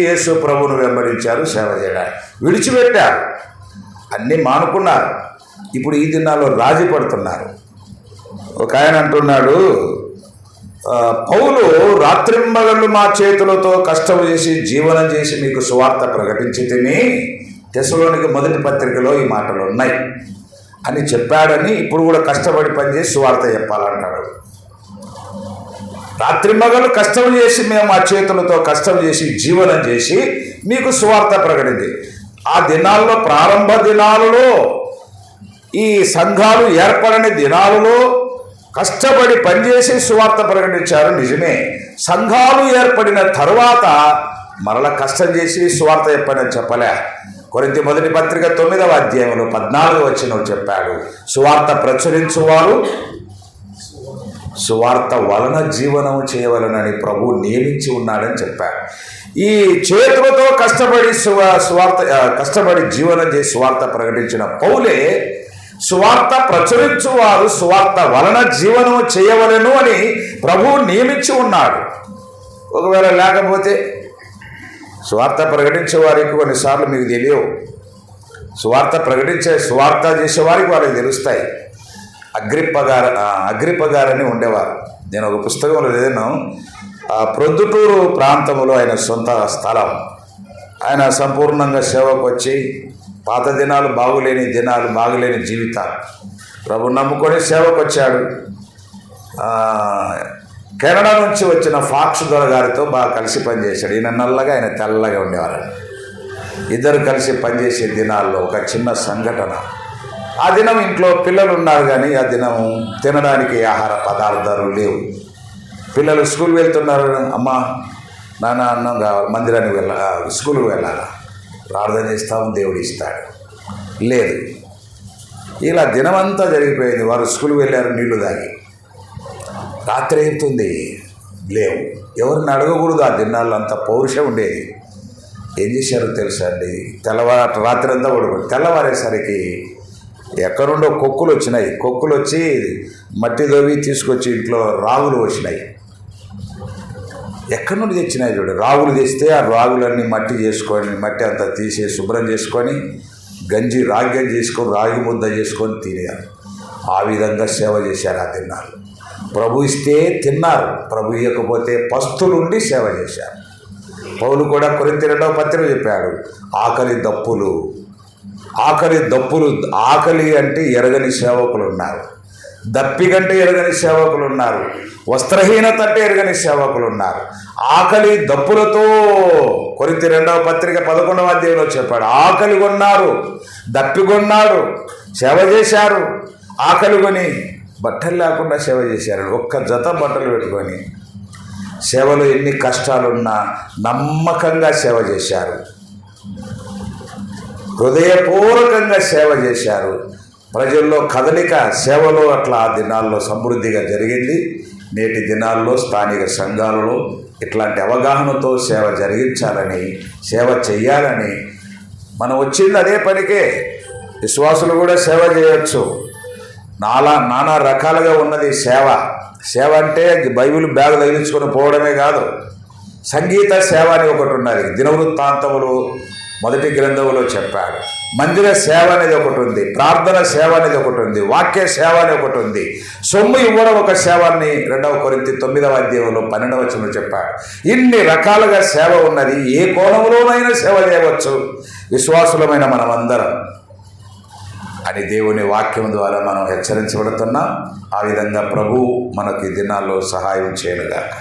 యేసు ప్రభువును వెంబడించారు సేవ చేయడానికి. విడిచిపెట్టారు, అన్నీ మానుకున్నారు. ఇప్పుడు ఈ దినాల్లో రాజీ పడుతున్నారు. ఒక ఆయన అంటున్నాడు, పౌలు రాత్రింబగళ్ళు మా చేతులతో కష్టం చేసి జీవనం చేసి మీకు సువార్త ప్రకటించి తిని, తెస్సలోనికీ మొదటి పత్రికలో ఈ మాటలు ఉన్నాయి అని చెప్పాడని, ఇప్పుడు కూడా కష్టపడి పనిచేసి సువార్త చెప్పాలంటాడు. రాత్రింబగళ్ళు కష్టం చేసి మేము ఆ చేతులతో కష్టం చేసి జీవనం చేసి మీకు సువార్త ప్రకటించి. ఆ దినాల్లో, ప్రారంభ దినాలలో, ఈ సంఘాలు ఏర్పడని దినాలలో కష్టపడి పనిచేసి సువార్త ప్రకటించారు, నిజమే. సంఘాలు ఏర్పడిన తరువాత మరల కష్టం చేసి సువార్త చెప్పని చెప్పలే. కొరింథీ మొదటి పత్రిక 9వ అధ్యాయంలో 14వ వచనం చెప్పాడు, సువార్త ప్రచురించువారు సువార్త వలన జీవనం చేయవలనని ప్రభువు నియమించి ఉన్నాడని చెప్పాడు. ఈ చేతులతో కష్టపడి జీవనం చేసి సువార్త ప్రకటించిన పౌలే సువార్త ప్రచురించువారు సువార్త వలన జీవనం చేయవలెను అని ప్రభువు నియమించి ఉన్నాడు. ఒకవేళ లేకపోతే సువార్త ప్రకటించే వారికి కొన్నిసార్లు మీకు తెలియవు, సువార్త చేసేవారికి వాళ్ళకి తెలుస్తాయి. అగ్రిప్ప గారని ఉండేవారు. నేను ఒక పుస్తకంలో చదివాను. ప్రొద్దుటూరు ప్రాంతంలో ఆయన సొంత స్థలం. ఆయన సంపూర్ణంగా సేవకు వచ్చి పాత దినాలు బాగులేని జీవితాలు ప్రభు నమ్ముకొని సేవకు వచ్చాడు. కెనడా నుంచి వచ్చిన ఫాక్స్ దొర గారితో బాగా కలిసి పనిచేశాడు. ఈయన నల్లగా, ఆయన తెల్లగా ఉండేవారు. ఇద్దరు కలిసి పనిచేసే దినాల్లో ఒక చిన్న సంఘటన. ఆ దినం ఇంట్లో పిల్లలు ఉన్నారు కానీ ఆ దినం తినడానికి ఆహార పదార్థాలు లేవు. పిల్లలు స్కూల్ వెళ్తున్నారు, అమ్మ నాన్న అన్నం కావాలి, మందిరానికి స్కూల్కి వెళ్ళాలా, ప్రార్థన చేస్తాము దేవుడు ఇస్తాడు, లేదు. ఇలా దినమంతా జరిగిపోయింది. వారు స్కూల్కి వెళ్ళారు, నీళ్లు తాగి. రాత్రి అవుతుంది, లేవు. ఎవరిని అడగకూడదు. ఆ దినాల్లో అంత పౌరుషం ఉండేది. ఏం చేశారో తెలుసా అండి, రాత్రి అంతా పడుకోండి. తెల్లవారేసరికి ఎక్కడుండో కొక్కులు వచ్చినాయి. కొక్కులు వచ్చి మట్టి దోవి తీసుకొచ్చి ఇంట్లో రాగులు వచ్చినాయి. ఎక్కడి నుండి తెచ్చినాయి చూడు, రాగులు తెస్తే ఆ రాగులన్నీ మట్టి అంతా తీసేసి శుభ్రం చేసుకొని రాగి గంజి చేసుకొని రాగి ముద్ద చేసుకొని తినేయాలి. ఆ విధంగా సేవ చేశారు ఆ దినాలు. ప్రభు ఇస్తే తిన్నారు, ప్రభు ఇవ్వకపోతే పస్తులుండి సేవ చేశారు. పౌలు కూడా కొరింథీ 2వ పత్రిక చెప్పాడు, ఆకలి దప్పులు, ఆకలి అంటే ఎరగని సేవకులు ఉన్నారు, దప్పికంటే ఎరగని సేవకులు ఉన్నారు, వస్త్రహీనత అంటే ఎరగని సేవకులు ఉన్నారు. ఆకలి దప్పులతో కొరింథీ 2వ పత్రిక 11వ అధ్యాయంలో చెప్పాడు. ఆకలి కొన్నారు, దప్పికొన్నారు, సేవ చేశారు. ఆకలి కొని బట్టలు లేకుండా సేవ చేశారు. ఒక్క జత బట్టలు పెట్టుకొని సేవలో ఎన్ని కష్టాలున్నా నమ్మకంగా సేవ చేశారు, హృదయపూర్వకంగా సేవ చేశారు. ప్రజల్లో కదలిక సేవలో అట్లా ఆ దినాల్లో సమృద్ధిగా జరిగింది. నేటి దినాల్లో స్థానిక సంఘాలలో ఇట్లాంటి అవగాహనతో సేవ జరిగించాలని, సేవ చెయ్యాలని మనం వచ్చింది అదే పనికే. విశ్వాసులు కూడా సేవ చేయొచ్చు. నానా రకాలుగా ఉన్నది సేవ. సేవ అంటే బైబిల్ బ్యాగ్ తగిలించుకొని పోవడమే కాదు, సంగీత సేవ అని ఒకటి ఉన్నది. దినవృత్తాంతములు 1వ గ్రంథంలో చెప్పాడు. మందిర సేవ అనేది ఒకటి ఉంది, ప్రార్థన సేవ అనేది ఒకటి ఉంది, వాక్య సేవ అని ఒకటి ఉంది, సొమ్ము ఇవ్వడం ఒక సేవ అని 2వ కొరింథీ 9వ అధ్యాయంలో 12వ వచనంలో చెప్పాడు. ఇన్ని రకాలుగా సేవ ఉన్నది. ఏ కోణంలోనైనా సేవ చేయవచ్చు విశ్వాసులమైన మనమందరం అని దేవుని వాక్యం ద్వారా మనం హెచ్చరించబడుతున్నాం. ఆ విధంగా ప్రభు మనకి దినాల్లో సహాయం చేయనుగాక.